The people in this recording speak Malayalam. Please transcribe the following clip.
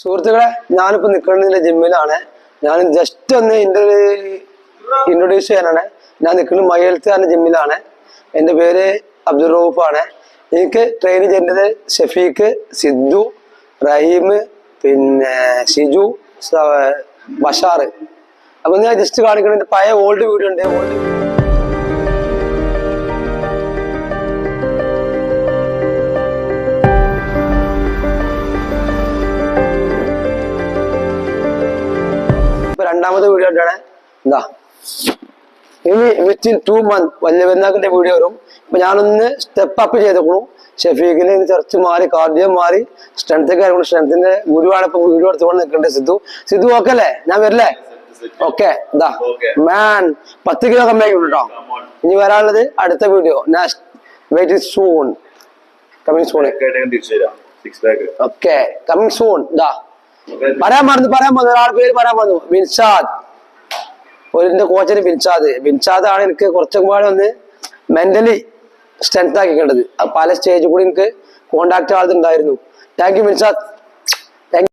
സുഹൃത്തുക്കളെ, ഞാനിപ്പോൾ നിൽക്കുന്നതിന്റെ ജിമ്മിലാണ്. ഞാൻ ജസ്റ്റ് ഒന്ന് ഇൻട്രൊഡ്യൂസ് ചെയ്യാനാണ്. ഞാൻ നിൽക്കുന്നത് മൈ ഹെൽത്ത് എന്ന ജിമ്മിലാണ്. എൻ്റെ പേര് അബ്ദുൾ റൌഫാണ്. എനിക്ക് ട്രെയിൻ ചെയ്യേണ്ടത് ഷഫീഖ്, സിദ്ധു, റഹീം, പിന്നെ ഷിജു, ബഷാർ. അപ്പം ഞാൻ ജസ്റ്റ് കാണിക്കുന്നത് പഴയ ഓൾഡ് വീഡിയോ ഉണ്ട്. രണ്ടാമത്തെ വീഡിയോ ആയിട്ടാണ്. എന്താ ഇനി വിത്തിൻ 2 months വലിയ പെരുന്നാക്കിന്റെ വീഡിയോ വരും. ഇപ്പൊ ഞാനൊന്ന് സ്റ്റെപ്പ് അപ്പ് ചെയ്തേക്കണു. ഷഫീഖിന് ചർച്ച് മാറി, കാർഡിയോ മാറി, സ്ട്രെങ്ത്തൊക്കെ ആയിരുന്നു. സ്ട്രെങ്ത്തിന്റെ ഗുരുവാണ് ഇപ്പൊ വീഡിയോ എടുത്തുകൊണ്ട് നിൽക്കേണ്ടത്. സിദ്ധു ഓക്കെ അല്ലേ? ഞാൻ വരില്ലേ? ഓക്കെ. ഇതാ മാൻ 10 കിലോ കമ്മി ആക്കി കേട്ടോ. ഇനി വരാനുള്ളത് അടുത്ത video. Next wait soon, coming soon. Okay, coming soon. ഇതാ പറയാൻ മറന്നു ഒരാളുടെ പേര് പറയാൻ മറന്നു. ബിൻഷാദ്, എന്റെ കോച്ചിന് ബിൻഷാദ് ആണ് എനിക്ക് കുറച്ചും കൂടെ ഒന്ന് മെന്റലി സ്ട്രെങ്ത് ആക്കിക്കേണ്ടത്. പല സ്റ്റേജിൽ കൂടി എനിക്ക് കോണ്ടാക്ട് ആളുണ്ടായിരുന്നു. Thank you Binshad.